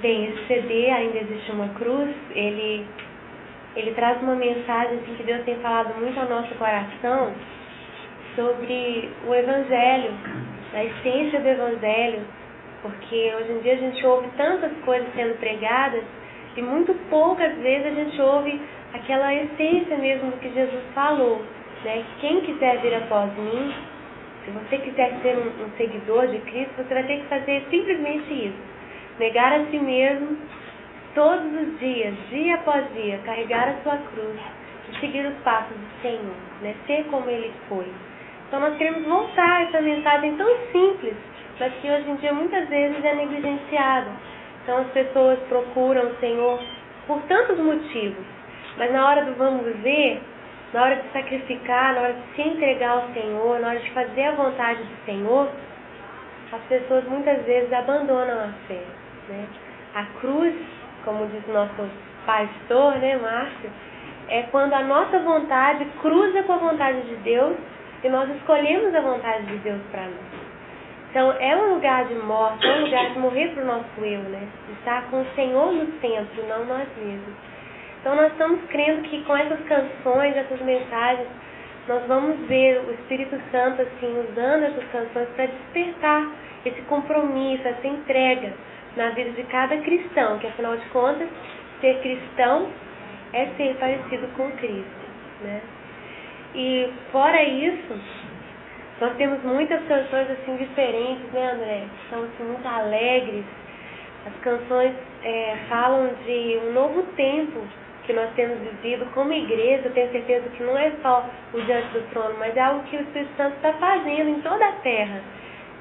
Bem, esse CD, Ainda Existe Uma Cruz, ele traz uma mensagem assim, que Deus tem falado muito ao nosso coração sobre o Evangelho, a essência do Evangelho, porque hoje em dia a gente ouve tantas coisas sendo pregadas e muito poucas vezes a gente ouve aquela essência mesmo do que Jesus falou, né? Quem quiser vir após mim, se você quiser ser um seguidor de Cristo, você vai ter que fazer simplesmente isso. Negar a si mesmo todos os dias, dia após dia, carregar a sua cruz e seguir os passos do Senhor, né? Ser como Ele foi. Então nós queremos voltar a essa mensagem tão simples, mas que hoje em dia muitas vezes é negligenciada. Então as pessoas procuram o Senhor por tantos motivos, mas na hora do vamos ver, na hora de sacrificar, na hora de se entregar ao Senhor, na hora de fazer a vontade do Senhor, as pessoas muitas vezes abandonam a fé, né? A cruz, como diz nosso pastor, né, Márcio, é quando a nossa vontade cruza com a vontade de Deus e nós escolhemos a vontade de Deus para nós. Então é um lugar de morte, é um lugar de morrer para o nosso eu, né? De estar com o Senhor no centro, não nós mesmos. Então nós estamos crendo que com essas canções, essas mensagens, nós vamos ver o Espírito Santo assim, usando essas canções para despertar esse compromisso, essa entrega na vida de cada cristão, que afinal de contas, ser cristão é ser parecido com Cristo, né? E fora isso, nós temos muitas canções assim diferentes, né, André? São assim muito alegres. As canções falam de um novo tempo que nós temos vivido como igreja. Eu tenho certeza que não é só o diante do trono, mas é algo que o Espírito Santo está fazendo em toda a terra,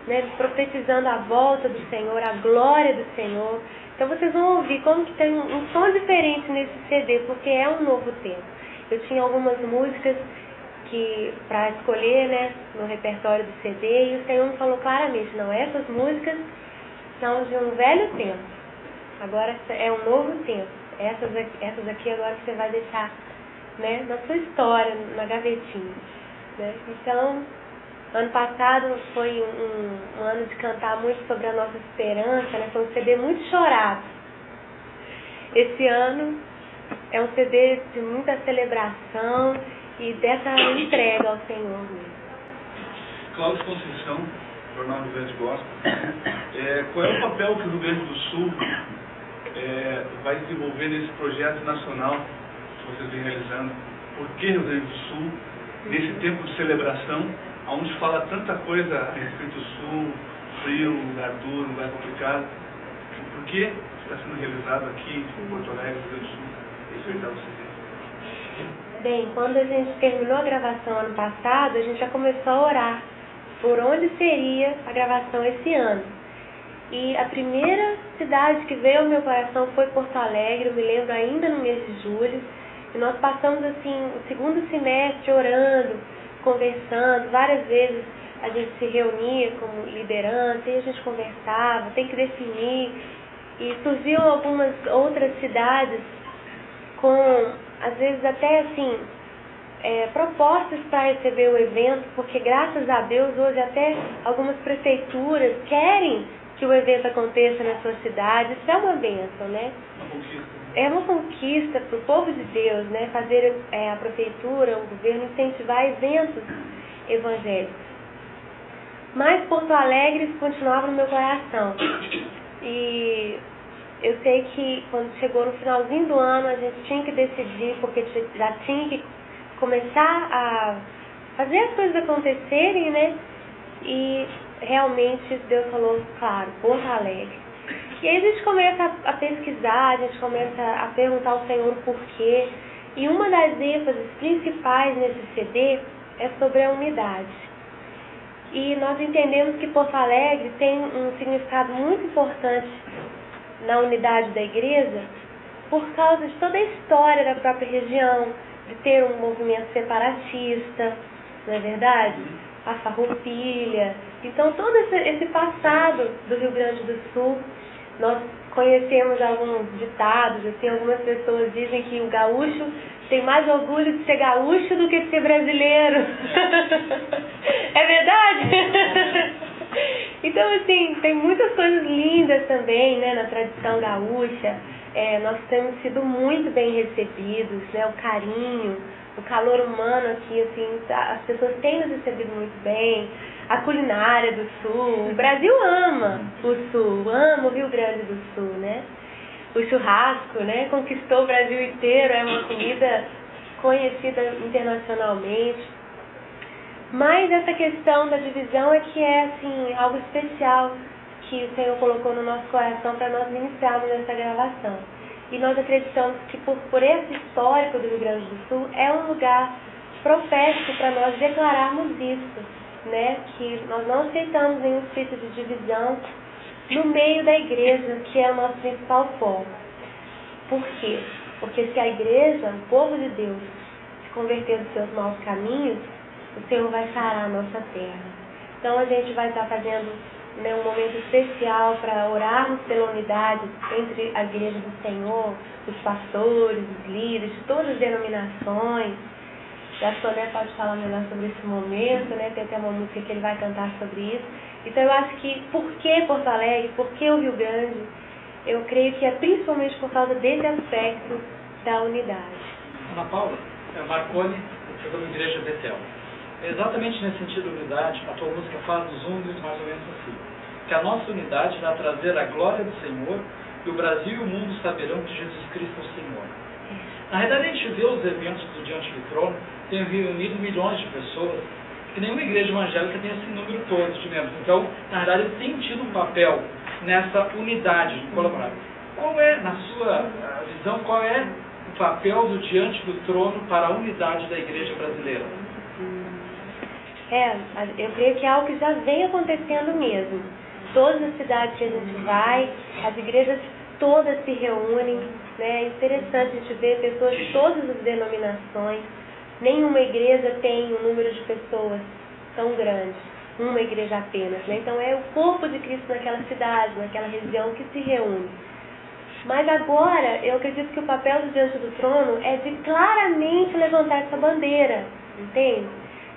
né? Profetizando a volta do Senhor, a glória do Senhor. Então vocês vão ouvir como que tem um som diferente nesse CD, porque é um novo tempo. Eu tinha algumas músicas para escolher, né, no repertório do CD, e o Senhor me falou claramente, não, essas músicas são de um velho tempo, agora é um novo tempo, essas aqui agora você vai deixar, né, na sua história, na gavetinha, né? Então, ano passado foi um ano de cantar muito sobre a nossa esperança, né? Foi um CD muito chorado. Esse ano é um CD de muita celebração e dessa entrega ao Senhor mesmo. Cláudio Conceição, Jornal Rio Grande Gospel. Qual é o papel que o Rio Grande do Sul vai desenvolver nesse projeto nacional que vocês vêm realizando? Por que Rio Grande do Sul, nesse tempo de celebração, onde fala tanta coisa a respeito do Sul, frio, lugar duro, lugar complicado? Por que está sendo realizado aqui em Porto Alegre, Rio Grande do Sul, esse oitavo CD? Bem, quando a gente terminou a gravação ano passado, a gente já começou a orar por onde seria a gravação esse ano. E a primeira cidade que veio ao meu coração foi Porto Alegre, eu me lembro ainda no mês de julho. E nós passamos assim o segundo semestre orando, conversando, várias vezes a gente se reunia como liderança e a gente conversava, tem que definir. E surgiam algumas outras cidades com, às vezes até assim, propostas para receber o evento, porque graças a Deus hoje até algumas prefeituras querem que o evento aconteça na sua cidade. Isso é uma bênção, né? É uma conquista para o povo de Deus, né? Fazer a prefeitura, o governo incentivar eventos evangélicos. Mas Porto Alegre continuava no meu coração. E eu sei que quando chegou no finalzinho do ano, a gente tinha que decidir, porque já tinha que começar a fazer as coisas acontecerem, né? E realmente Deus falou, claro, Porto Alegre. E aí a gente começa a pesquisar, a gente começa a perguntar ao Senhor o porquê. E uma das ênfases principais nesse CD é sobre a unidade. E nós entendemos que Porto Alegre tem um significado muito importante na unidade da igreja por causa de toda a história da própria região, de ter um movimento separatista, não é verdade? A farroupilha. Então todo esse passado do Rio Grande do Sul, nós conhecemos alguns ditados, assim, algumas pessoas dizem que o gaúcho tem mais orgulho de ser gaúcho do que de ser brasileiro. É verdade? Então, assim, tem muitas coisas lindas também, né, na tradição gaúcha. Nós temos sido muito bem recebidos, né, o carinho, o calor humano aqui, assim, as pessoas têm nos recebido muito bem. A culinária do Sul, o Brasil ama o Sul, ama o Rio Grande do Sul, né? O churrasco, né, conquistou o Brasil inteiro, é uma comida conhecida internacionalmente. Mas essa questão da divisão é que é, assim, algo especial que o Senhor colocou no nosso coração para nós ministrarmos nessa gravação. E nós acreditamos que por esse histórico do Rio Grande do Sul é um lugar profético para nós declararmos isso, né? Que nós não aceitamos nenhum espírito de divisão no meio da igreja, que é o nosso principal foco. Por quê? Porque se a igreja, o povo de Deus, se converter dos seus maus caminhos, o Senhor vai sarar a nossa terra. Então a gente vai estar fazendo, né, um momento especial para orarmos pela unidade entre a igreja do Senhor, os pastores, os líderes, de todas as denominações. A Soné pode falar melhor sobre esse momento, né? Tem até uma música que ele vai cantar sobre isso. Então eu acho que, por que Porto Alegre, por que o Rio Grande? Eu creio que é principalmente por causa desse aspecto da unidade. Ana Paula, Marconi, jogando Igreja Betel. É exatamente nesse sentido de unidade, a tua música faz dos úmidos mais ou menos assim. Que a nossa unidade vai trazer a glória do Senhor e o Brasil e o mundo saberão que Jesus Cristo é o Senhor. Na realidade, a gente vê os eventos do Diante do Trono, tem reunido milhões de pessoas, que nenhuma igreja evangélica tem esse número todo de membros. Então, na realidade, ele tem tido um papel nessa unidade de colaborar. Qual é, na sua visão, qual é o papel do Diante do Trono para a unidade da igreja brasileira? Eu creio que é algo que já vem acontecendo mesmo. Todas as cidades que a gente vai, as igrejas todas se reúnem, né? É interessante a gente ver pessoas de todas as denominações. Nenhuma igreja tem um número de pessoas tão grande, uma igreja apenas, né? Então é o corpo de Cristo naquela cidade, naquela região que se reúne. Mas agora, eu acredito que o papel do Diante do Trono é de claramente levantar essa bandeira, entende?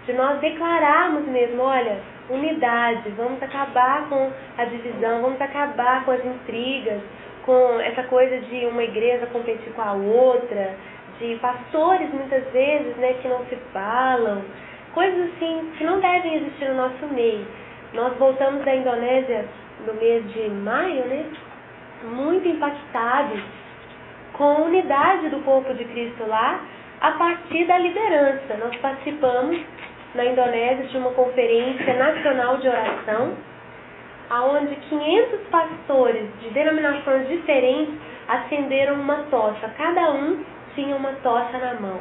De nós declararmos mesmo, olha, unidade, vamos acabar com a divisão, vamos acabar com as intrigas, com essa coisa de uma igreja competir com a outra, de pastores muitas vezes, né, que não se falam, coisas assim que não devem existir no nosso meio. Nós voltamos da Indonésia no mês de maio, né, muito impactados com a unidade do corpo de Cristo lá, a partir da liderança. Nós participamos na Indonésia de uma conferência nacional de oração, onde 500 pastores de denominações diferentes acenderam uma tocha, cada um tinha uma tocha na mão.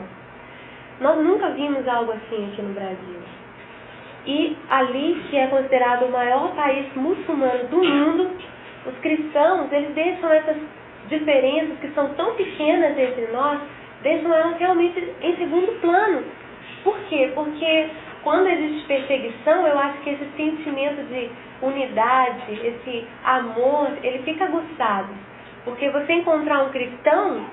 Nós nunca vimos algo assim aqui no Brasil. E ali, que é considerado o maior país muçulmano do mundo, os cristãos, eles deixam essas diferenças que são tão pequenas entre nós, deixam elas realmente em segundo plano. Por quê? Porque quando existe perseguição, eu acho que esse sentimento de unidade, esse amor, ele fica aguçado. Porque você encontrar um cristão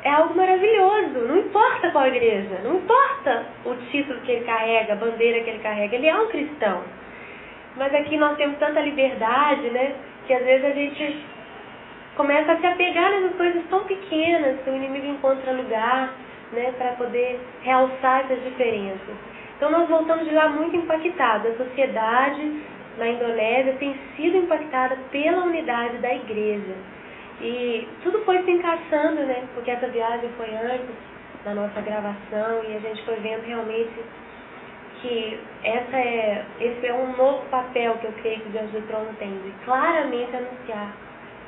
é algo maravilhoso, não importa qual igreja, não importa o título que ele carrega, a bandeira que ele carrega, ele é um cristão. Mas aqui nós temos tanta liberdade, né, que às vezes a gente começa a se apegar nessas coisas tão pequenas, que o inimigo encontra lugar, né, para poder realçar essas diferenças. Então nós voltamos de lá muito impactados. A sociedade na Indonésia tem sido impactada pela unidade da igreja. E tudo foi se encaixando, né? Porque essa viagem foi antes da nossa gravação e a gente foi vendo realmente que esse é um novo papel que eu creio que o Diante do Trono tem, de claramente anunciar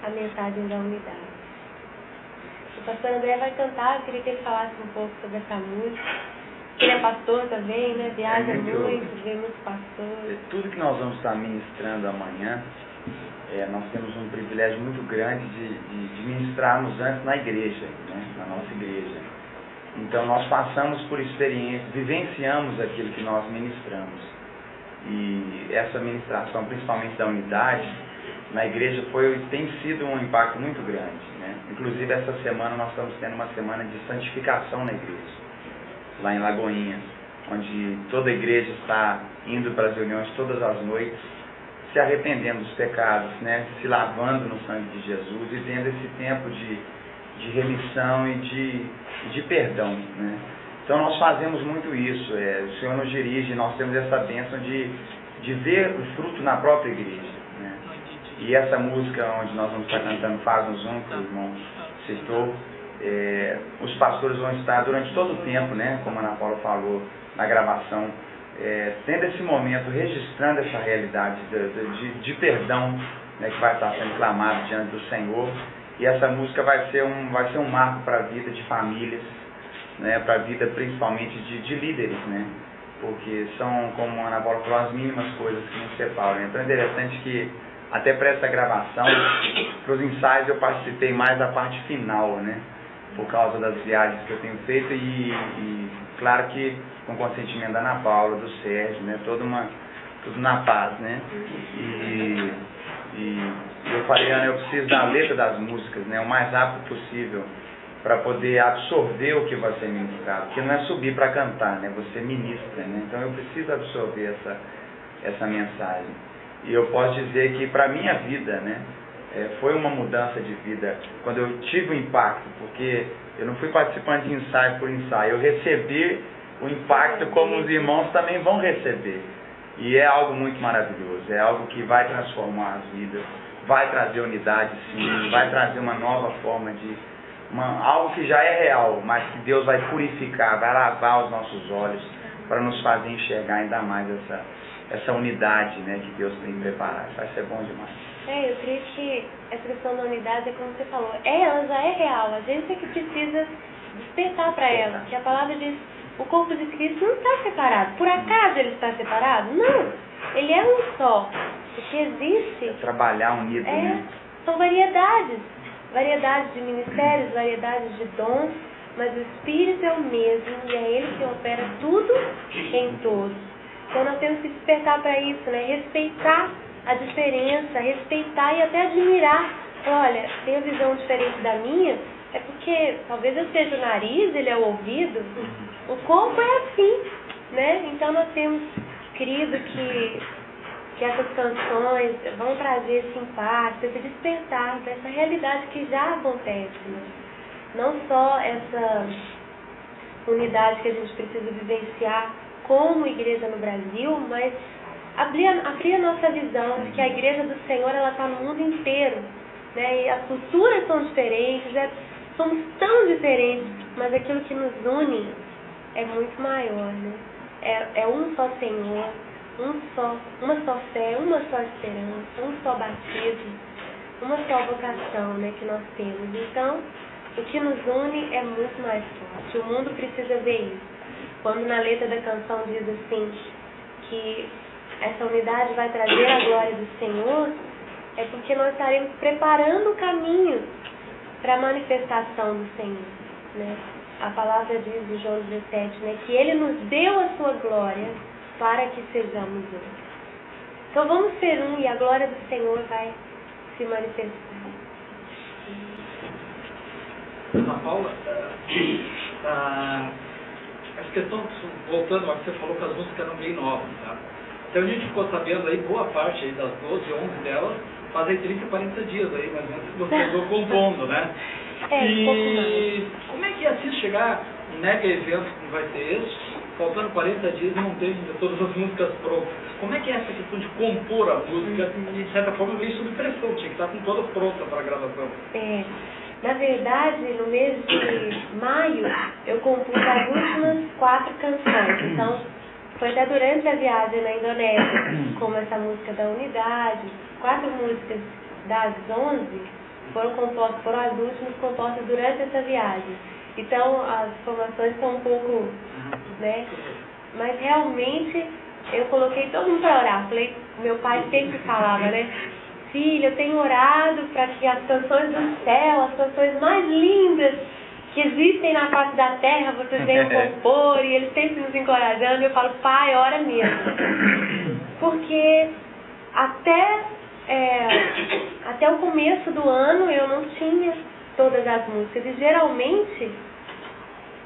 a mensagem da unidade. O pastor André vai cantar, eu queria que ele falasse um pouco sobre essa música. Ele é pastor também, né? Viaja muito, vê muitos pastores. Tudo que nós vamos estar ministrando amanhã, nós temos um privilégio muito grande de ministrarmos antes na igreja, né? Na nossa igreja. Então nós passamos por experiências, vivenciamos aquilo que nós ministramos. E essa ministração, principalmente da unidade, na igreja tem sido um impacto muito grande, né? Inclusive essa semana nós estamos tendo uma semana de santificação na igreja, lá em Lagoinha, onde toda a igreja está indo para as reuniões todas as noites, se arrependendo dos pecados, né? Se lavando no sangue de Jesus e tendo esse tempo de remissão e de perdão, né? Então nós fazemos muito isso, o Senhor nos dirige, nós temos essa bênção de ver o fruto na própria igreja, né? E essa música onde nós vamos estar cantando Faz-nos Um, que o irmão citou, os pastores vão estar durante todo o tempo, né? Como a Ana Paula falou na gravação, tendo esse momento, registrando essa realidade de perdão, né, que vai estar sendo clamado diante do Senhor. E essa música vai ser um marco para a vida de famílias, né, para a vida principalmente de líderes, né, porque são, como a Ana Paula falou, as mínimas coisas que nos separam. Então é interessante que até para essa gravação, para os ensaios eu participei mais da parte final, né, por causa das viagens que eu tenho feito e claro que com consentimento da Ana Paula, do Sérgio, né, tudo na paz, né, e eu falei, Ana, eu preciso da letra das músicas, né, o mais rápido possível, para poder absorver o que vai ser ministrado, porque não é subir para cantar, né, você ministra, né, então eu preciso absorver essa mensagem. E eu posso dizer que para a minha vida, né, foi uma mudança de vida, quando eu tive o impacto, porque eu não fui participante de ensaio por ensaio, eu recebi o impacto como os irmãos também vão receber. E é algo muito maravilhoso, é algo que vai transformar as vidas, vai trazer unidade sim, vai trazer uma nova forma algo que já é real, mas que Deus vai purificar, vai lavar os nossos olhos para nos fazer enxergar ainda mais essa unidade, né, que Deus tem preparado. Vai ser bom demais. Eu creio que essa questão da unidade é como você falou, ela já é real, a gente é que precisa despertar para ela, que a palavra diz, o corpo de Cristo não está separado. Por acaso ele está separado? Não, ele é um só, porque existe... trabalhar unido, né? São variedades de ministérios, variedades de dons, mas o Espírito é o mesmo e é Ele que opera tudo em todos. Então nós temos que despertar para isso, né? Respeitar a diferença, respeitar e até admirar. Olha, tem uma visão diferente da minha, é porque talvez eu seja o nariz, ele é o ouvido, o corpo é assim, né? Então nós temos crido que essas canções vão trazer esse impacto, esse despertar dessa realidade que já acontece, né? Não só essa unidade que a gente precisa vivenciar como igreja no Brasil, mas abrir a nossa visão de que a igreja do Senhor ela está no mundo inteiro, né? E as culturas são diferentes, somos tão diferentes, mas aquilo que nos une é muito maior, né? É um só Senhor, uma só fé, uma só esperança, um só batismo, uma só vocação, né, que nós temos. Então, o que nos une é muito mais forte. O mundo precisa ver isso. Quando na letra da canção diz assim, que essa unidade vai trazer a glória do Senhor, é porque nós estaremos preparando o caminho para a manifestação do Senhor, né? A palavra diz em João 17, né, que Ele nos deu a sua glória para que sejamos um. Então vamos ser um e a glória do Senhor vai se manifestar. Ana Paula, essa questão, voltando ao que você falou, que as músicas eram bem novas, tá? Então a gente ficou sabendo aí, boa parte aí das 12, 11 delas, fazem 30, 40 dias aí, mais ou menos, que você andou compondo, né? Um pouco mais. Como é que ia se chegar um mega evento como vai ser esse, faltando 40 dias e não tem todas as músicas prontas? Como é que é essa questão de compor a música? De certa forma veio sob pressão, tinha que estar com todas prontas para a gravação. Na verdade, no mês de maio, eu compus as últimas 4 canções. Então, foi até durante a viagem na Indonésia, como essa música da Unidade, 4 músicas das 11 foram as últimas compostas durante essa viagem. Então, as informações são um pouco, né? Mas realmente, eu coloquei todo mundo para orar. Falei, meu pai sempre falava, né? Filha, eu tenho orado para que as canções do céu, as canções mais lindas que existem na face da terra, vocês venham compor, e ele sempre nos encorajando. Eu falo, pai, ora mesmo. Porque até o começo do ano eu não tinha todas as músicas. E geralmente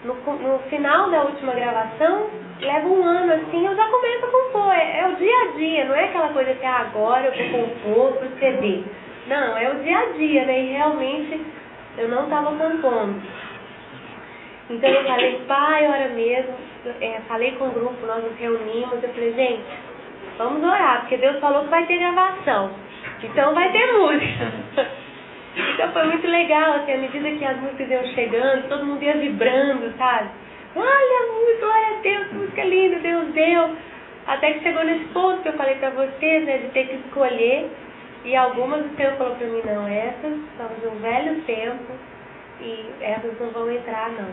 no final da última gravação, leva um ano assim, eu já começo a compor. É o dia a dia, não é aquela coisa que agora eu vou compor pro CD. Não, é o dia a dia, né? E realmente eu não estava compondo. Então eu falei, pai, hora mesmo, falei com o grupo, nós nos reunimos, eu falei, gente, vamos orar, porque Deus falou que vai ter gravação, então vai ter música. Então foi muito legal, assim, à medida que as músicas iam chegando, todo mundo ia vibrando, sabe? Olha a música, glória a Deus, que música linda, Deus deu. Até que chegou nesse ponto que eu falei pra vocês, né, de ter que escolher, e algumas o Senhor falou pra mim, não, essas são de um velho tempo, e essas não vão entrar, não.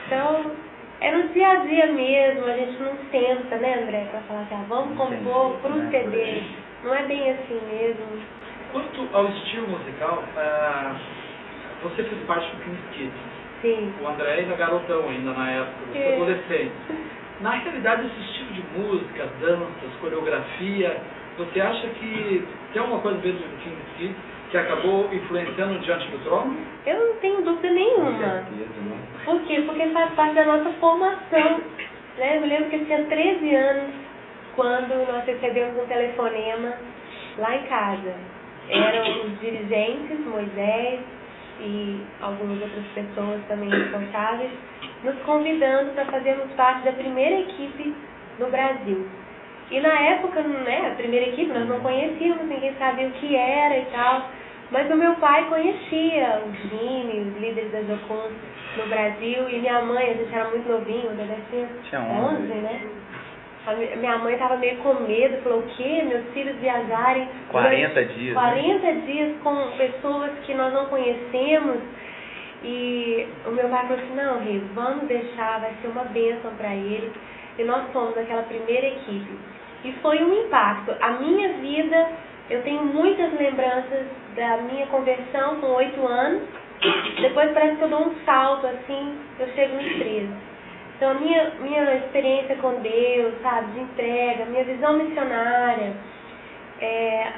Então, é no dia a dia mesmo, a gente não senta, né, André, pra falar assim, vamos compor pro CD. Não é bem assim mesmo. Quanto ao estilo musical, você fez parte do King's Kids. Sim. O André ainda garotão, ainda na época, você adolescente. Na realidade, esse estilo de música, danças, coreografia, você acha que tem alguma coisa mesmo do King's Kids que acabou influenciando Diante do Trono? Eu não tenho dúvida nenhuma. Por quê? Porque faz parte da nossa formação. Né? Eu me lembro que eu tinha 13 anos quando nós recebemos um telefonema lá em casa. Eram os dirigentes, Moisés e algumas outras pessoas também responsáveis, nos convidando para fazermos parte da primeira equipe no Brasil. E na época, né, a primeira equipe nós não conhecíamos, ninguém sabia o que era e tal. Mas o meu pai conhecia o Jimmy, os líderes da Jocum no Brasil, e minha mãe, a gente era muito novinho, eu devia ter 11, né? Minha mãe estava meio com medo, falou, o quê? Meus filhos viajarem 40 dias, 40 dias com pessoas que nós não conhecemos. E o meu pai falou assim, não, Rê, vamos deixar, vai ser uma bênção para eles. E nós fomos naquela primeira equipe. E foi um impacto. A minha vida, eu tenho muitas lembranças da minha conversão com 8 anos. Depois parece que eu dou um salto, assim, eu chego nos 13. Então a minha experiência com Deus, sabe, de entrega, minha visão missionária,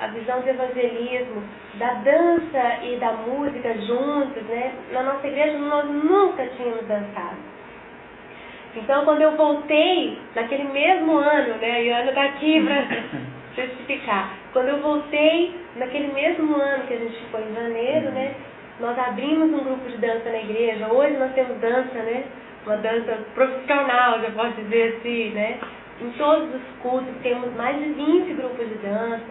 a visão de evangelismo, da dança e da música juntos, né? Na nossa igreja nós nunca tínhamos dançado. Então quando eu voltei, naquele mesmo ano, né, a Iana está aqui para testificar, quando eu voltei, naquele mesmo ano que a gente foi em janeiro, né, nós abrimos um grupo de dança na igreja. Hoje nós temos dança, né, uma dança profissional, já posso dizer assim, né, em todos os cultos temos mais de 20 grupos de dança.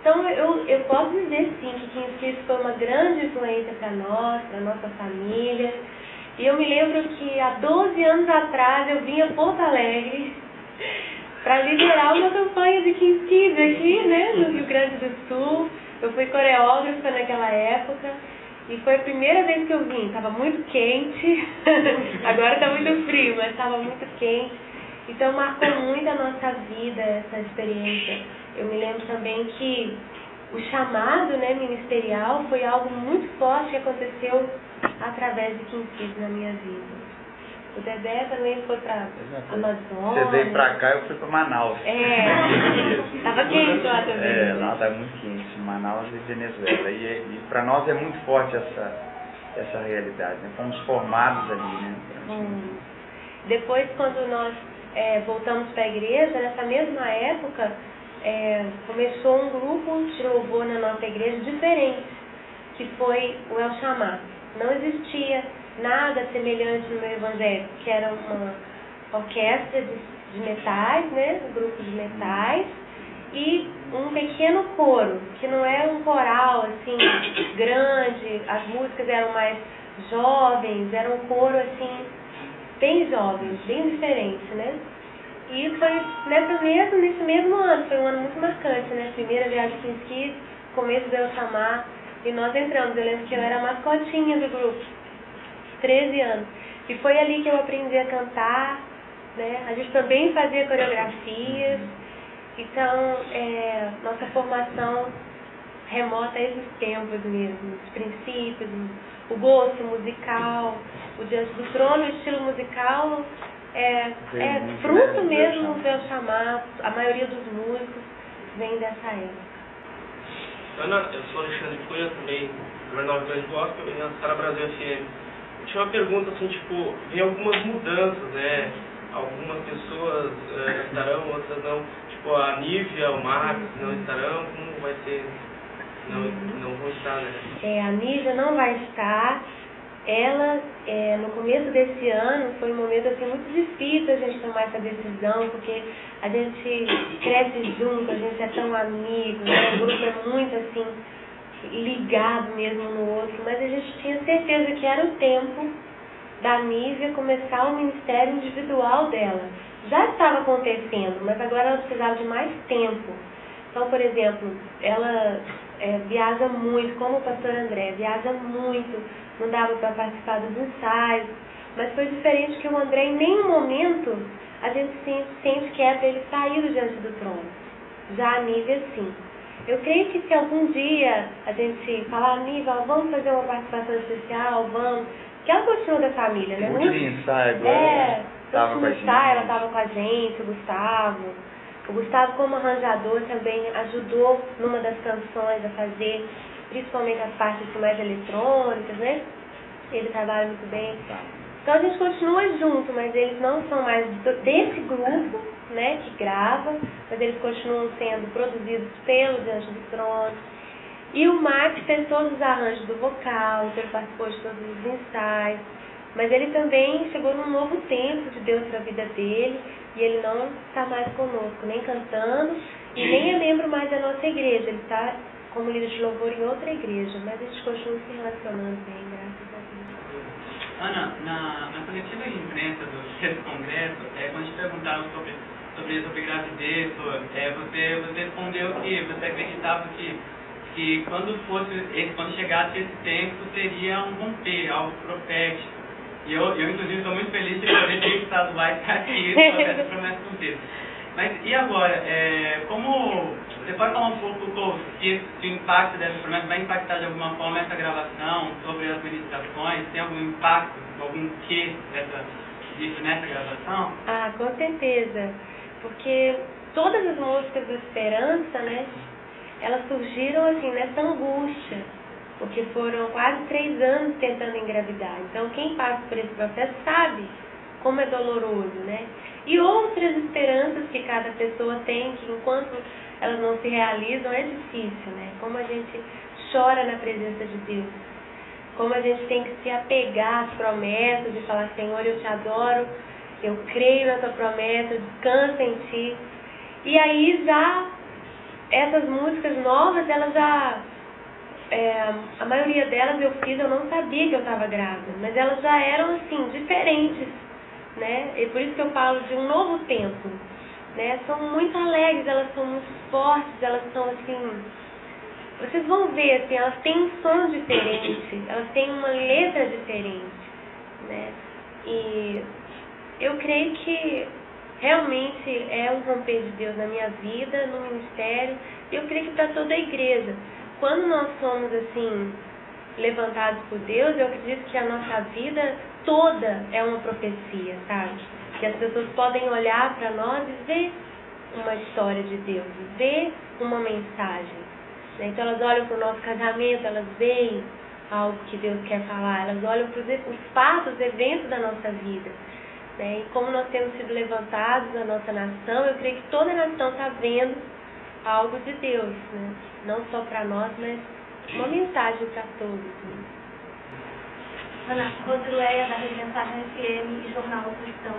Então eu posso dizer sim que King's Kids foi uma grande influência para nós, para nossa família. E eu me lembro que há 12 anos atrás eu vim a Porto Alegre para liderar uma campanha de King's Kids aqui, né, no Rio Grande do Sul. Eu fui coreógrafa naquela época e foi a primeira vez que eu vim. Estava muito quente, agora está muito frio, mas estava muito quente. Então marcou muito a nossa vida essa experiência. Eu me lembro também que o chamado, né, ministerial foi algo muito forte que aconteceu através de King's Kids na minha vida. O Dedé também foi para Amazônia. Você veio para cá, eu fui para Manaus. Estava quente lá também. Lá está muito quente, Manaus e Venezuela. E para nós é muito forte essa realidade, né? Fomos formados ali, né? Depois, quando nós voltamos para a igreja, nessa mesma época, começou um grupo de louvor na nossa igreja diferente, que foi o El Chamar. Não existia nada semelhante no meu evangelho, que era uma orquestra de metais, né, um grupo de metais, e um pequeno coro, que não é um coral assim grande, as músicas eram mais jovens, era um coro assim bem jovem, bem diferente, né? E foi nesse mesmo ano, foi um ano muito marcante, né? Primeira viagem de King's Kids, começo de El Chamar, e nós entramos. Eu lembro que eu era a mascotinha do grupo, 13 anos. E foi ali que eu aprendi a cantar, né? A gente também fazia coreografias. Então, nossa formação remota a esses tempos mesmo, os princípios, o gosto musical, o Diante do Trono, o estilo musical é fruto mesmo do El Chamar. A maioria dos músicos vem dessa época. Ana, eu sou Alexandre Cunha, também do Jornal Grande Gospel e na Sara Brasil FM. tinha uma pergunta assim, tipo, vem algumas mudanças, né? Algumas pessoas estarão, outras não. Tipo, a Nívia, o Max não estarão, como vai ser? Não vão estar, né? A Nívia não vai estar. Ela, no começo desse ano, foi um momento assim, muito difícil a gente tomar essa decisão, porque a gente cresce junto, a gente é tão amigo, né? O grupo é muito assim, ligado mesmo um no outro, mas a gente tinha certeza que era o tempo da Nívia começar o ministério individual dela. Já estava acontecendo, mas agora ela precisava de mais tempo. Então, por exemplo, ela viaja muito, como o pastor André, viaja muito, não dava para participar dos ensaios, mas foi diferente que o André, em nenhum momento, a gente sente que é para ele sair diante do trono. Já a Nívia, sim. Eu creio que se algum dia a gente falar, Nívia, vamos fazer uma participação especial, vamos, que ela continua da família, né? Muito de ensaio agora. Estava com a gente. Ela estava com a gente, o Gustavo. O Gustavo, como arranjador, também ajudou numa das canções a fazer, principalmente as partes mais eletrônicas, né? Ele trabalha muito bem. Então a gente continua junto, mas eles não são mais desse grupo, né, que grava, mas eles continuam sendo produzidos pelo Diante do Trono. E o Max fez todos os arranjos do vocal, então ele participou de todos os ensaios, mas ele também chegou num novo tempo de Deus para a vida dele, e ele não está mais conosco, nem cantando, e nem é membro mais da nossa igreja. Ele está como líder de louvor em outra igreja, mas a gente continua se relacionando bem, graças a Deus. Ana, na coletiva de imprensa do congresso, quando te perguntaram sobre gravidez, você respondeu que você acreditava que quando chegasse esse tempo seria um romper, algo profético. E eu inclusive, estou muito feliz de poder ter estado lá e estar aqui fazer essa promessa com Deus. Mas e agora? Como você pode falar um pouco se o impacto dessa promessa vai impactar de alguma forma essa gravação, sobre as ministrações? Tem algum impacto, algum quê disso nessa gravação? Ah, com certeza. Porque todas as músicas da Esperança, né, elas surgiram assim nessa angústia, porque foram quase 3 anos tentando engravidar. Então quem passa por esse processo sabe como é doloroso, né? E outras esperanças que cada pessoa tem, que enquanto elas não se realizam é difícil, né? Como a gente chora na presença de Deus, como a gente tem que se apegar às promessas e falar, Senhor, eu te adoro, eu creio na tua promessa, eu descanso em ti. E aí já, essas músicas novas, elas já, a maioria delas eu fiz, eu não sabia que eu estava grávida, mas elas já eram assim, diferentes, né? E por isso que eu falo de um novo tempo, né? São muito alegres, elas são muito fortes, elas são assim, vocês vão ver, assim, elas têm um som diferente, elas têm uma letra diferente, né? E eu creio que realmente é um romper de Deus na minha vida, no ministério, e eu creio que para toda a igreja. Quando nós somos assim, levantados por Deus, eu acredito que a nossa vida toda é uma profecia, sabe? Que as pessoas podem olhar para nós e ver uma história de Deus, ver uma mensagem, né? Então elas olham para o nosso casamento, elas veem algo que Deus quer falar, elas olham para os fatos, os eventos da nossa vida, né? E como nós temos sido levantados na nossa nação, eu creio que toda a nação está vendo algo de Deus, né? Não só para nós, mas uma mensagem para todos, né? Ana, Rosileia, da Rede Mensagem FM e Jornal Cristão.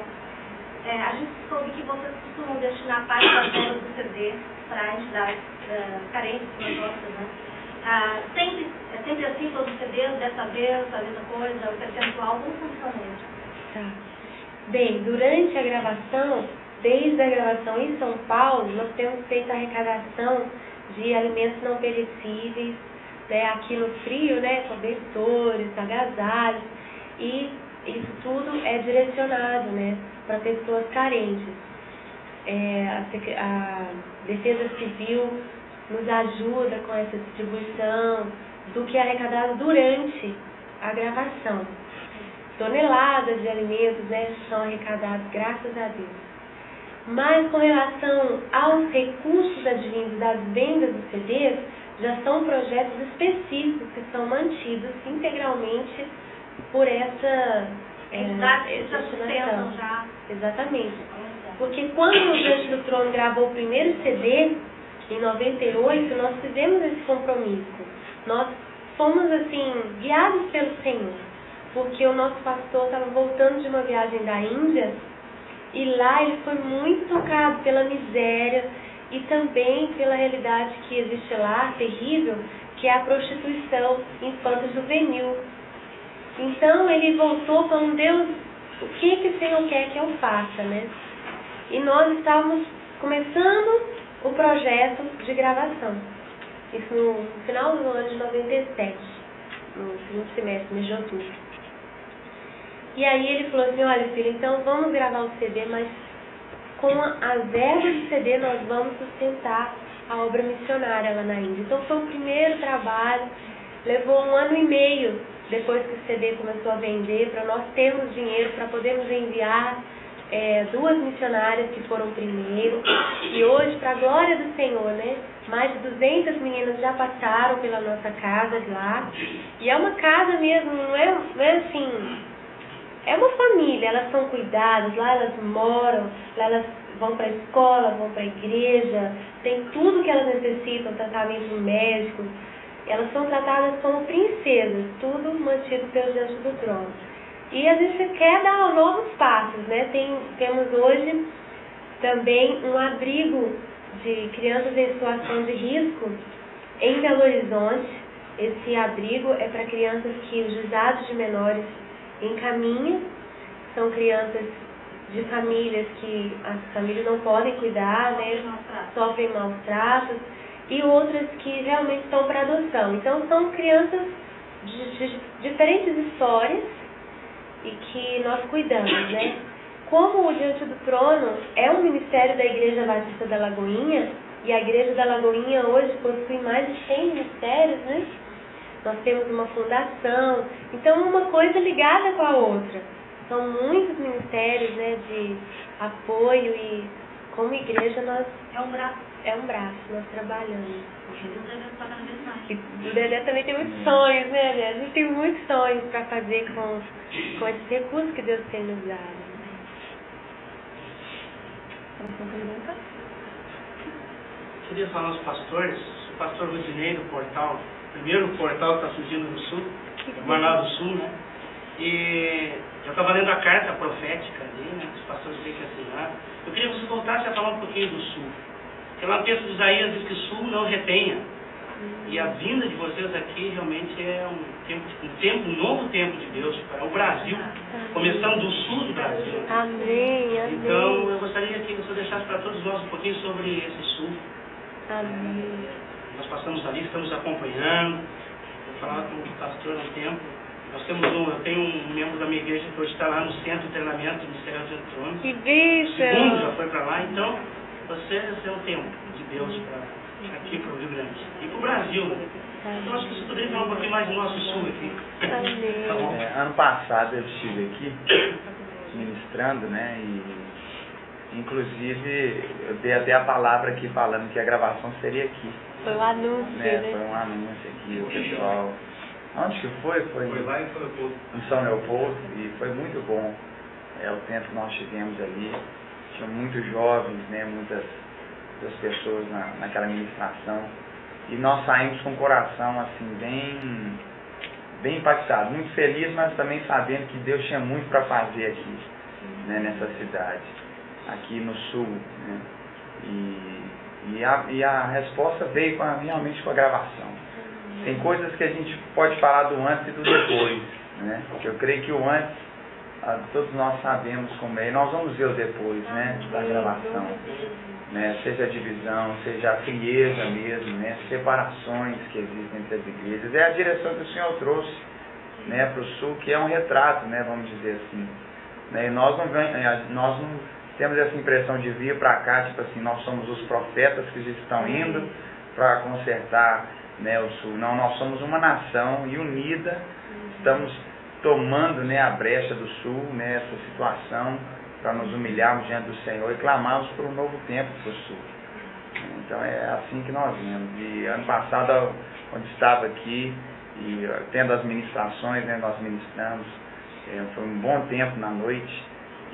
A gente soube que vocês costumam destinar parte das vendas do CD para entidades carentes, filantrópicas, né? Sempre assim, todos os CDs, dessa vez, a mesma coisa, o percentual, como funciona isso? Tá. Bem, durante a gravação, desde a gravação em São Paulo, nós temos feito a arrecadação de alimentos não perecíveis, né, aqui no frio, né, cobertores, agasalhos, e isso tudo é direcionado, né, para pessoas carentes. A Defesa Civil nos ajuda com essa distribuição do que é arrecadado durante a gravação. Toneladas de alimentos, né, são arrecadados, graças a Deus. Mas com relação aos recursos advindos das vendas dos CDs, já são projetos específicos que são mantidos integralmente por essa destinação. Já. Exatamente. Porque quando o Diante do Trono gravou o primeiro CD, em 98, nós fizemos esse compromisso. Nós fomos, assim, guiados pelo Senhor. Porque o nosso pastor estava voltando de uma viagem da Índia e lá ele foi muito tocado pela miséria e também pela realidade que existe lá, terrível, que é a prostituição infanto-juvenil. Então ele voltou falando: Deus, o que o Senhor quer que eu faça, né? E nós estávamos começando o projeto de gravação. Isso no final do ano de 97, no segundo semestre, mês de outubro. E aí ele falou assim: olha, filha, então vamos gravar o CD, mas com as verbas do CD nós vamos sustentar a obra missionária lá na Índia. Então foi o primeiro trabalho, levou 1 ano e meio depois que o CD começou a vender, para nós termos dinheiro para podermos enviar 2 missionárias que foram primeiro. E hoje, para a glória do Senhor, né, mais de 200 meninas já passaram pela nossa casa lá. E é uma casa mesmo, não é assim... É uma família, elas são cuidadas, lá elas moram, lá elas vão para a escola, vão para a igreja, tem tudo que elas necessitam, tratamento médico. Elas são tratadas como princesas, tudo mantido pelo Diante do Trono. E a gente quer dar novos passos, né? Temos hoje também um abrigo de crianças em situação de risco em Belo Horizonte. Esse abrigo é para crianças que os juizados de menores encaminha, são crianças de famílias que as famílias não podem cuidar, né, sofrem maus tratos, e outras que realmente estão para adoção. Então são crianças de diferentes histórias e que nós cuidamos, né. Como o Diante do Trono é um ministério da Igreja Batista da Lagoinha, e a Igreja da Lagoinha hoje possui mais de 100 ministérios, né, nós temos uma fundação, então uma coisa ligada com a outra. São muitos ministérios, né, de apoio, e como igreja nós... É um braço, nós trabalhamos. E o Dedé também tem muitos sonhos, né, Dedé? A gente tem muitos sonhos para fazer com esses recursos que Deus tem nos dado. Queria falar aos pastores, o pastor Rudinei do portal, primeiro portal que está surgindo no sul, Manaus do Sul, né? E eu estava lendo a carta profética ali, né? Os pastores têm que assinar. Eu queria que você voltasse a falar um pouquinho do sul. Porque lá no texto de Isaías diz que sul não retenha. E a vinda de vocês aqui realmente é um novo tempo de Deus para o Brasil, começando do sul do Brasil. Amém, amém. Então eu gostaria que você deixasse para todos nós um pouquinho sobre esse sul. Amém. Nós passamos ali, estamos acompanhando. Eu falava com o pastor há um tempo. Eu tenho um membro da minha igreja que hoje está lá no centro de treinamento do Ministério de Eletrônicos. Que bicho! O segundo já foi para lá. Então, vocês é um tempo de Deus aqui para o Rio Grande e para o Brasil, né? Então, acho que você poderia falar um pouquinho mais do nosso sul aqui. Amém. Tá bom? Ano passado eu estive aqui ministrando, né? E inclusive eu dei até a palavra aqui falando que a gravação seria aqui. Foi um anúncio, né? Foi um anúncio aqui, o pessoal. Onde que foi? Foi lá em São Leopoldo. Em São Leopoldo, e foi muito bom o tempo que nós tivemos ali. Tinha muitos jovens, né? Muitas pessoas naquela ministração. E nós saímos com o coração assim, bem impactado, muito feliz, mas também sabendo que Deus tinha muito para fazer aqui, né, nessa cidade, aqui no sul, né, e a resposta veio realmente com a gravação. Tem coisas que a gente pode falar do antes e do depois, né, eu creio que o antes, todos nós sabemos como é, e nós vamos ver o depois, né, da gravação. Né, seja a divisão, seja a frieza mesmo, né, separações que existem entre as igrejas. É a direção que o Senhor trouxe, né, para o sul, que é um retrato, né, vamos dizer assim. Né, e nós não temos essa impressão de vir para cá, tipo assim, nós somos os profetas que estão indo para consertar, né, o sul. Não, nós somos uma nação e unida, estamos tomando, né, a brecha do sul, né, essa situação, para nos humilharmos diante do Senhor e clamarmos por um novo tempo para o sul. Então é assim que nós vemos. E ano passado, quando estava aqui, E tendo as ministrações, né, nós ministramos, foi um bom tempo na noite,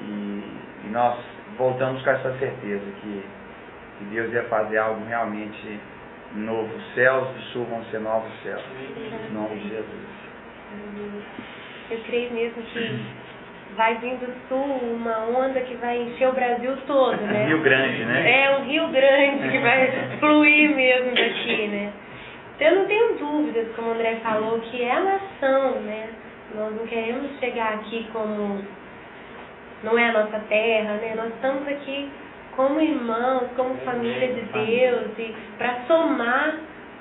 e nós voltamos com essa certeza que Deus ia fazer algo realmente novo. Os céus do sul vão ser novos céus, em nome de Jesus. Eu creio mesmo que vai vir do sul uma onda que vai encher o Brasil todo, né? Um rio grande, né? É, um rio grande que vai fluir mesmo daqui, né? Então, eu não tenho dúvidas, como o André falou, que é a nação, né? Nós não queremos chegar aqui como... não é a nossa terra, né? Nós estamos aqui como irmãos, como família de Deus, e para somar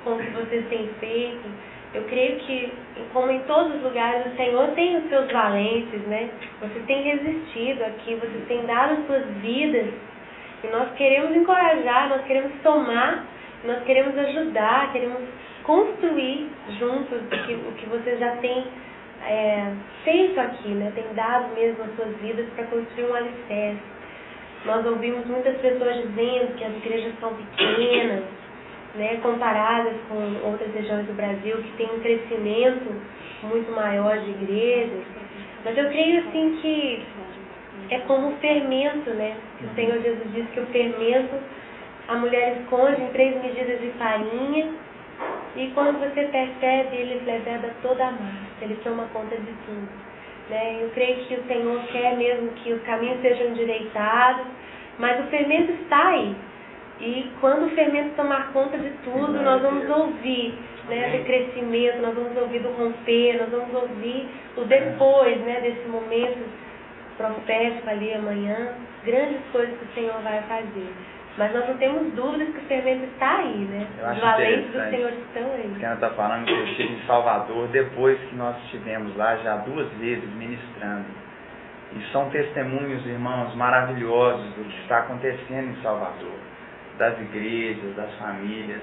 com o que vocês têm feito. Eu creio que, como em todos os lugares, o Senhor tem os seus valentes, né? Vocês têm resistido aqui, vocês têm dado as suas vidas, e nós queremos encorajar, nós queremos somar, nós queremos ajudar, queremos construir juntos o que vocês já têm feito aqui, né? Tem dado mesmo as suas vidas para construir um alicerce. Nós ouvimos muitas pessoas dizendo que as igrejas são pequenas, né, comparadas com outras regiões do Brasil, que tem um crescimento muito maior de igrejas. Mas eu creio assim que é como o fermento, né? Que o Senhor Jesus disse que o fermento, a mulher esconde em 3 medidas de farinha, e quando você percebe, ele leveda toda a massa, ele toma conta de tudo, né? Eu creio que o Senhor quer mesmo que os caminhos sejam endireitados, mas o fermento está aí. E quando o fermento tomar conta de tudo, nós vamos ouvir, né, de crescimento, nós vamos ouvir do romper, nós vamos ouvir o depois, né, desse momento profético ali amanhã, grandes coisas que o Senhor vai fazer. Mas nós não temos dúvidas que o fermento está aí, né? Os valentes do Senhor estão aí. O que ela está falando que eu estive em Salvador depois que nós estivemos lá já 2 vezes ministrando. E são testemunhos, irmãos, maravilhosos do que está acontecendo em Salvador, das igrejas, das famílias.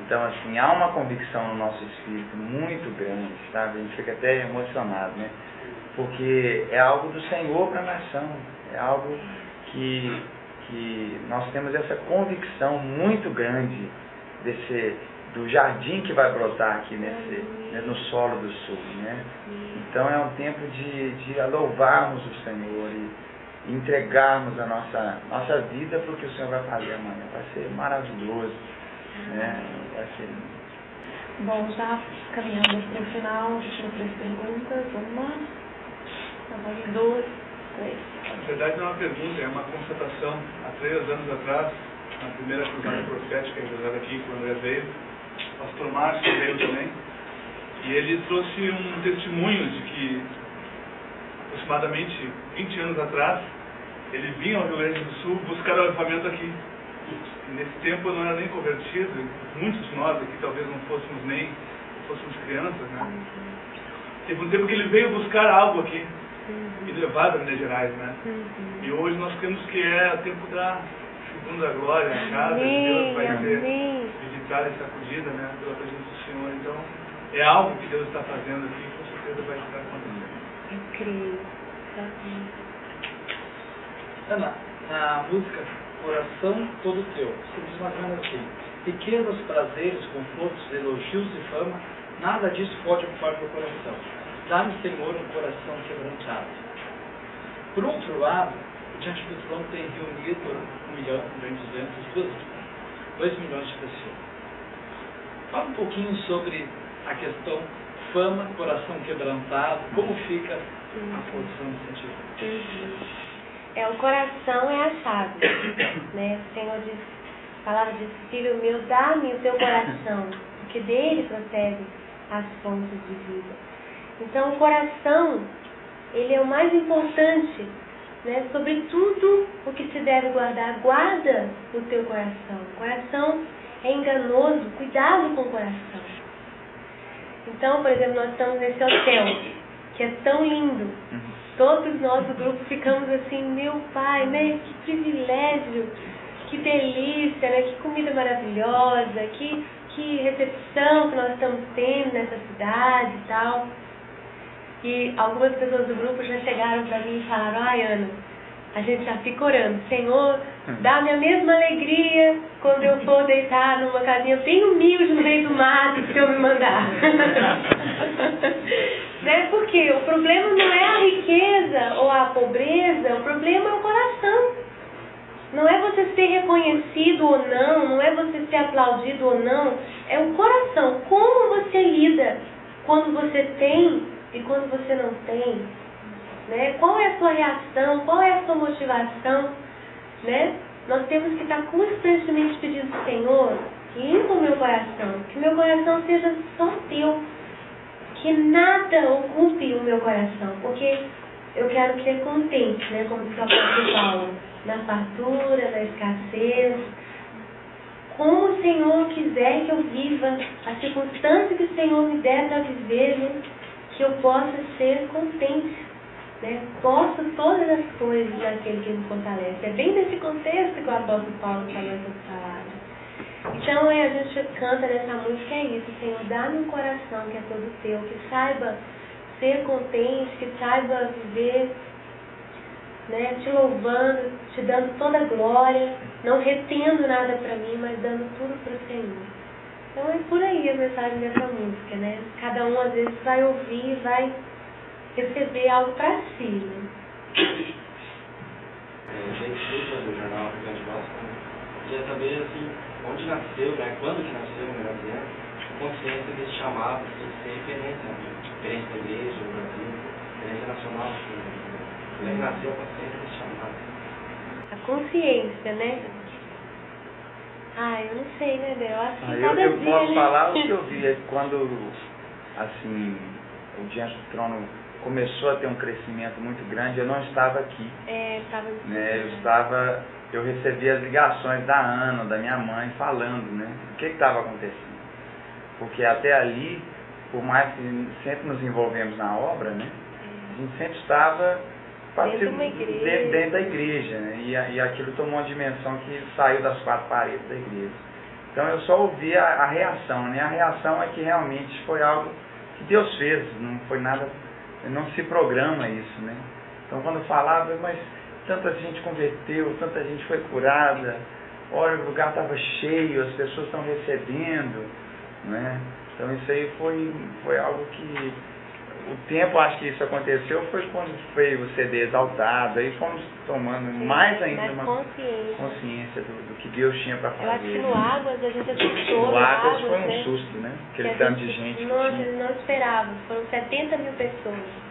Então, assim, há uma convicção no nosso espírito muito grande, sabe? A gente fica até emocionado, né? Porque é algo do Senhor para a nação, é algo que nós temos essa convicção muito grande do jardim que vai brotar aqui no solo do sul, né? Então é um tempo de louvarmos o Senhor e entregarmos a nossa vida para o que o Senhor vai fazer amanhã. Vai ser maravilhoso, né? Vai ser... Bom, já caminhando para o final, deixa 3 perguntas. 1, 2, 3. Na verdade não é uma pergunta, é uma constatação. Há 3 anos atrás, na primeira cruzada profética realizada aqui, quando o André veio, o pastor Márcio veio também, e ele trouxe um testemunho de que, aproximadamente 20 anos atrás, ele vinha ao Rio Grande do Sul buscar o avivamento aqui. E nesse tempo eu não era nem convertido, muitos de nós aqui talvez não fôssemos crianças, né? Teve um tempo que ele veio buscar algo aqui, e levar a Minas Gerais, né? E hoje nós temos que é o tempo da segunda glória, a casa de Deus vai ser visitada e sacudida, né? Pela presença do Senhor. Então, é algo que Deus está fazendo aqui, com certeza vai estar acontecendo. Eu creio. Ana, na música Coração Todo Teu, se diz mais ou menos assim: riquezas, prazeres, confortos, elogios e fama, nada disso pode ocupar meu coração. Dá-me, Senhor, um coração quebrantado. Por outro lado, o Diante do Trono tem reunido 2 milhões de pessoas. Fala um pouquinho sobre a questão fama, coração quebrantado, como fica a posição nesse sentido. O coração é a chave, né? O Senhor diz, a palavra diz: filho meu, dá-me o teu coração, porque dele procedem as fontes de vida. Então, o coração, ele é o mais importante, né? Sobre tudo o que se deve guardar. Guarda o teu coração. O coração é enganoso, cuidado com o coração. Então, por exemplo, nós estamos nesse hotel, que é tão lindo. Todos nós do grupo ficamos assim: meu pai, né? Que privilégio, que delícia, né? Que comida maravilhosa, que recepção que nós estamos tendo nessa cidade e tal. E algumas pessoas do grupo já chegaram para mim e falaram: ai, Ana, a gente já fica orando, Senhor, dá-me a mesma alegria quando eu for deitar numa casinha bem humilde no meio do mato, que o Senhor me mandar. Né? Porque o problema não é a riqueza ou a pobreza, o problema é o coração. Não é você ser reconhecido ou não é você ser aplaudido ou não, é o coração. Como você lida quando você tem e quando você não tem? Né? Qual é a sua reação? Qual é a sua motivação? Né? Nós temos que estar constantemente pedindo ao Senhor, limpa o meu coração, que o meu coração seja só teu, que nada ocupe o meu coração, porque eu quero ser contente, né? Como diz o apóstolo Paulo, na fartura, na escassez, como o Senhor quiser que eu viva, a circunstância que o Senhor me der para viver, né? Que eu possa ser contente. Né? Posso todas as coisas naquele que me fortalece. É bem nesse contexto que o apóstolo Paulo falou essas palavras. Então a gente canta nessa música, é isso, Senhor, dá-me um coração que é todo teu, que saiba ser contente, que saiba viver, né, te louvando, te dando toda a glória, não retendo nada para mim, mas dando tudo para o Senhor. Então é por aí a mensagem dessa música, né? Cada um às vezes vai ouvir, vai receber algo para si, né? Do jornal Rio Grande do Norte, queria saber assim, onde nasceu, né? Quando que nasceu, melhor dizendo, a consciência desse chamado de ser referência da igreja no Brasil, referência nacional. Como é que nasceu a consciência desse chamado? A consciência, né? Eu não sei, né, Del? Eu posso falar o que eu vi quando, assim, o Diante do Trono começou a ter um crescimento muito grande. Eu não estava aqui. Eu recebi as ligações da Ana, da minha mãe, falando, né, o que estava acontecendo. Porque até ali, por mais que sempre nos envolvemos na obra, né, a gente sempre estava dentro da igreja, né, e aquilo tomou uma dimensão que saiu das quatro paredes da igreja. Então eu só ouvi a reação, né, a reação é que realmente foi algo que Deus fez, não foi nada, não se programa isso, né. Então quando falava, mas tanta gente converteu, tanta gente foi curada, olha, o lugar estava cheio, as pessoas estão recebendo, né? Então isso aí foi algo que, o tempo, acho que isso aconteceu, foi quando veio o CD Exaltado, aí fomos tomando mais ainda uma consciência do que Deus tinha para fazer. Eu acho que no Águas a gente assustou. No Águas foi um susto, né? Aquele tanto de gente. Não esperava, foram 70 mil pessoas.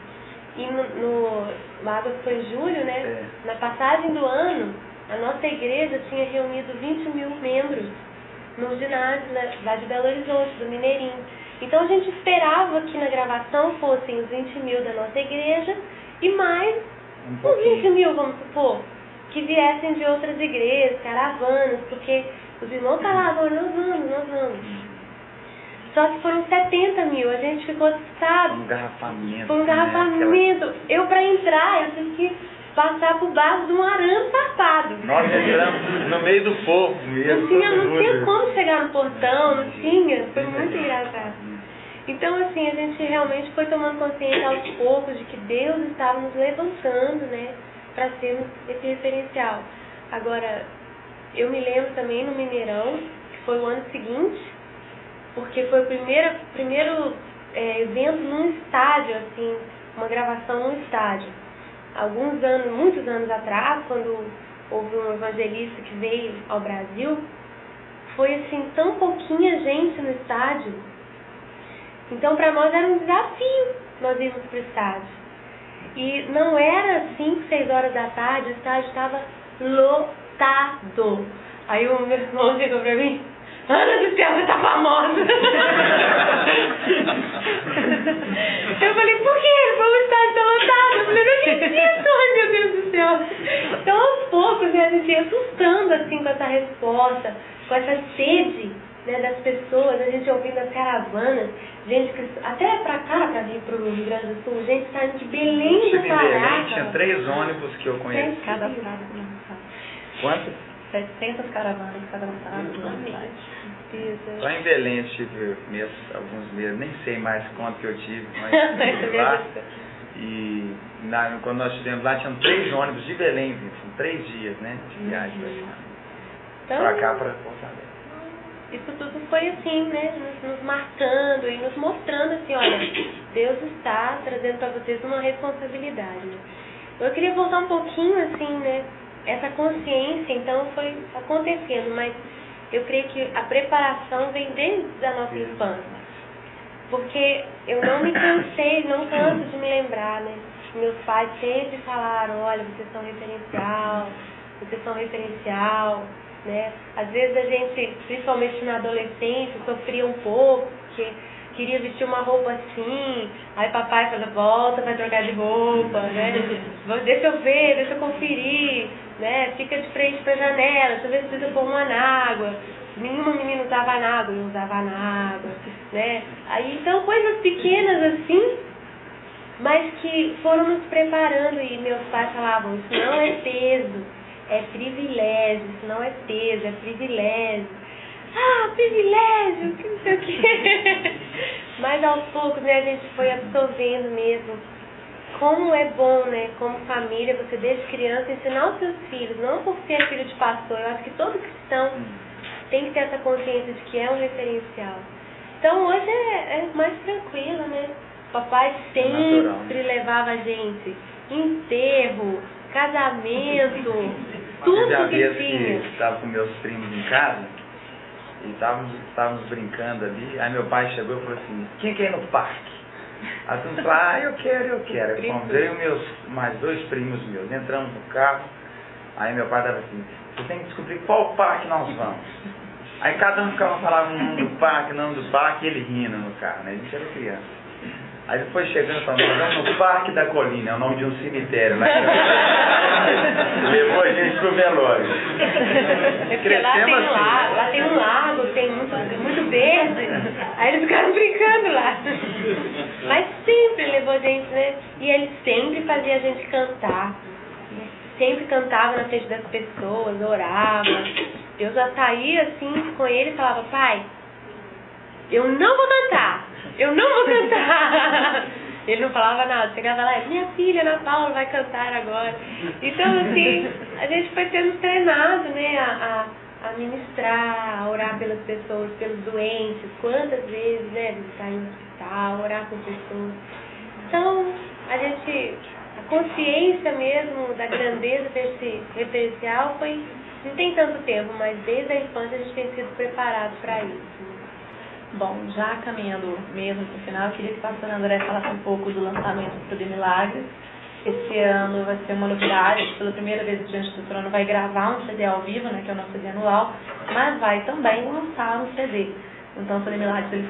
E no Águas foi em julho, né? Na passagem do ano, a nossa igreja tinha reunido 20 mil membros no ginásio lá de Belo Horizonte, do Mineirinho. Então a gente esperava que na gravação fossem os 20 mil da nossa igreja e mais uns 20 mil, vamos supor, que viessem de outras igrejas, caravanas, porque os irmãos falavam, nós vamos. Só que foram 70 mil, a gente ficou assustado. Foi um engarrafamento. Eu, para entrar, eu tive que passar por baixo de um arame farpado. Nós entramos no meio do povo mesmo. Não tinha como chegar no portão, não tinha. Foi muito engraçado. Então, assim, a gente realmente foi tomando consciência aos poucos de que Deus estava nos levantando, né, para sermos esse referencial. Agora, eu me lembro também no Mineirão, que foi o ano seguinte, porque foi o primeiro evento num estádio, assim, uma gravação num estádio. Muitos anos atrás, quando houve um evangelista que veio ao Brasil, foi assim, tão pouquinha gente no estádio. Então para nós era um desafio nós irmos para o estádio. E não era 5, 6 horas da tarde, o estádio estava lotado. Aí o meu irmão chegou para mim, Ana do céu, você tá famosa. Eu falei, por quê? Ele falou, o estádio tá lotado. Eu falei, não acredito, ai meu Deus do céu. Então aos poucos, né, a gente ia assustando assim com essa resposta, com essa sede, né, das pessoas, a gente ouvindo as caravanas, gente que, até pra cá, pra vir pro Rio Grande do Sul, gente saindo de Belém do Pará. Tinha 3 ônibus que eu conheci. Cada cidade. Quantas? 700 caravanas, cada um estado. Só em Belém eu tive alguns meses, nem sei mais quanto que eu tive, mas lá. E quando nós estivemos lá, tinham 3 ônibus de Belém, são 3 dias, né, de viagem Então, pra cá, pra Fortaleza. Isso tudo foi assim, né, nos marcando e nos mostrando assim, olha, Deus está trazendo para vocês uma responsabilidade, né? Eu queria voltar um pouquinho assim, né, essa consciência, então, foi acontecendo, mas eu creio que a preparação vem desde a nossa infância. Porque eu não me cansei, não canso de me lembrar, né? Meus pais sempre falaram, olha, vocês são referencial, né? Às vezes a gente, principalmente na adolescência, sofria um pouco, porque queria vestir uma roupa assim, aí papai fala, volta, vai trocar de roupa, né? Deixa eu ver, deixa eu conferir, né? Fica de frente pra janela, deixa eu ver se precisa pôr uma na água. Nenhuma menina usava na água, eu usava na água, né? Aí, então, coisas pequenas assim, mas que foram nos preparando, e meus pais falavam, isso não é peso, é privilégio, isso não é peso, é privilégio. Ah, privilégio, que não sei o quê. Mas aos poucos, né, a gente foi absorvendo mesmo. Como é bom, né, como família, você desde criança ensinar os seus filhos, não por ser filho de pastor, eu acho que todo cristão tem que ter essa consciência de que é um referencial. Então hoje é mais tranquilo, né? Papai sempre levava a gente em enterro, casamento, tudo já que tinha. Que estava com meus primos em casa e estávamos brincando ali, aí meu pai chegou e falou assim, quem quer ir no parque? Aí todo mundo falou, eu quero. Quando veio mais 2 primos meus, entramos no carro, aí meu pai dava assim, você tem que descobrir qual parque nós vamos. Aí cada um ficava falando o nome do parque, e ele rindo no carro, né? A gente era criança. Aí depois chegando, falando, nós vamos no Parque da Colina, é o nome de um cemitério, né? Levou a gente pro velório. Porque lá tem um lago, tem muito verde, aí eles ficaram brincando lá. Mas sempre levou a gente, né? E ele sempre fazia a gente cantar. Sempre cantava na frente das pessoas, orava. Eu já saía assim com ele e falava, pai, eu não vou cantar. Ele não falava nada, chegava lá, minha filha Ana Paula vai cantar agora. Então assim, a gente foi sendo treinado, né, a ministrar, a orar pelas pessoas, pelos doentes, quantas vezes, né, visitar em hospital, orar com pessoas. Então, a consciência mesmo da grandeza desse referencial foi, não tem tanto tempo, mas desde a infância a gente tem sido preparado para isso. Bom, já caminhando mesmo para o final, eu queria que o pastor André falasse um pouco do lançamento do CD Milagres. Esse ano vai ser uma novidade, pela primeira vez o Diante do Trono vai gravar um CD ao vivo, né, que é o nosso CD anual, mas vai também lançar um CD. Então o CD Milagres ele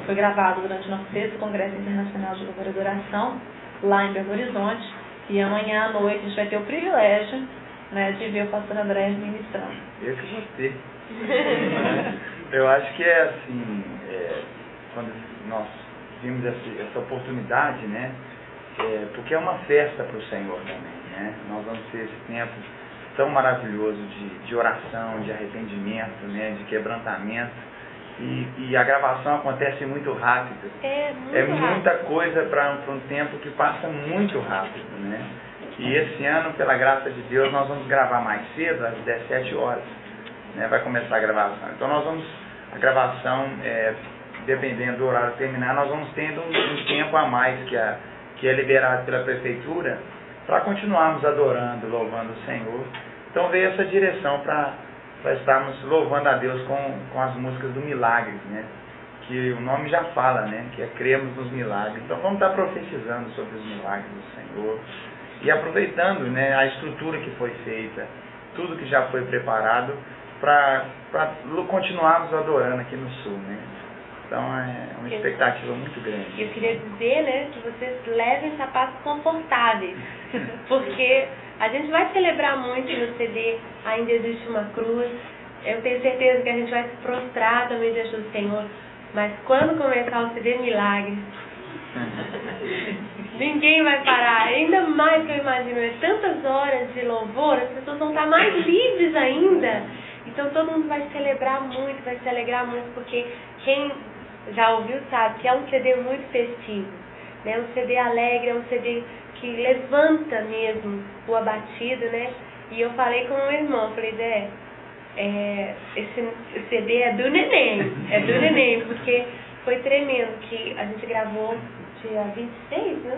foi gravado durante o nosso 6º Congresso Internacional de Louvor e Adoração, lá em Belo Horizonte, e amanhã à noite a gente vai ter o privilégio, né, de ver o pastor André ministrando. Eu que gostei. Eu acho que é assim, quando nós vimos essa oportunidade, né, porque é uma festa para o Senhor também, né, nós vamos ter esse tempo tão maravilhoso de oração, de arrependimento, né, de quebrantamento, e a gravação acontece muito rápido. É muita coisa para um tempo que passa muito rápido, né, e esse ano, pela graça de Deus, nós vamos gravar mais cedo, às 17 horas. Né, vai começar a gravação. Então a gravação, dependendo do horário terminar, nós vamos tendo um tempo a mais que é liberado pela prefeitura para continuarmos adorando, louvando o Senhor. Então veio essa direção para estarmos louvando a Deus com as músicas do Milagres, né? Que o nome já fala, né? Que é cremos nos milagres. Então vamos estar profetizando sobre os milagres do Senhor e aproveitando, né, a estrutura que foi feita, tudo que já foi preparado para continuarmos adorando aqui no Sul, né? Então é uma expectativa muito grande. Eu queria dizer, né, que vocês levem sapatos confortáveis, porque a gente vai celebrar muito no CD Ainda Existe Uma Cruz. Eu tenho certeza que a gente vai se prostrar também diante do Senhor, mas quando começar o CD Milagres, ninguém vai parar, ainda mais que eu imagino, é tantas horas de louvor, as pessoas vão estar mais livres ainda. Então todo mundo vai celebrar muito, vai se alegrar muito, porque quem já ouviu sabe que é um CD muito festivo. né? Um CD alegre, é um CD que levanta mesmo o abatido, né? E eu falei com o meu irmão, falei, Zé, esse CD é do neném, porque foi tremendo, que a gente gravou dia 26, né?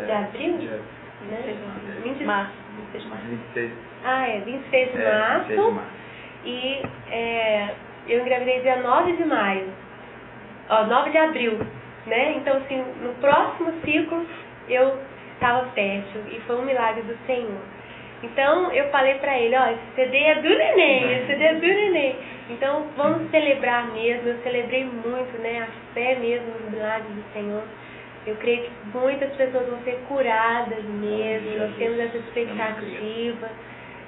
De abril? Né? 26 de março. 26. 26 de março. 26 de março. E eu engravidei dia 9 de maio. 9 de abril, né? Então, assim, no próximo ciclo eu estava fértil e foi um milagre do Senhor. Então, eu falei pra ele, esse CD é do neném, Então, vamos celebrar mesmo. Eu celebrei muito, né? A fé mesmo nos milagres do Senhor. Eu creio que muitas pessoas vão ser curadas mesmo. Nós temos essa expectativa.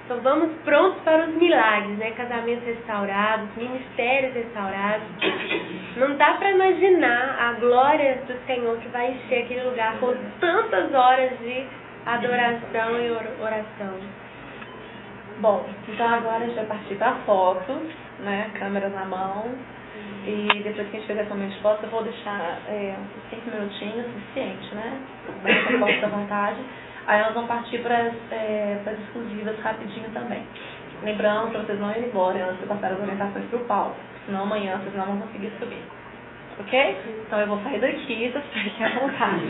Então, vamos prontos para os milagres, né? Casamentos restaurados, ministérios restaurados. Não dá para imaginar a glória do Senhor que vai encher aquele lugar por tantas horas de adoração e oração. Bom, então agora a gente vai partir para a foto, né? Câmera na mão. E depois que a gente fizer essa resposta, eu vou deixar uns 5 minutinhos, suficiente, né? Bem, posso à vontade. Aí nós vamos partir para as exclusivas rapidinho também. Lembrando para vocês não irem embora antes de passar as orientações para o palco, senão amanhã vocês não vão conseguir subir. Ok? Então eu vou sair daqui, tá? Fiquem à vontade.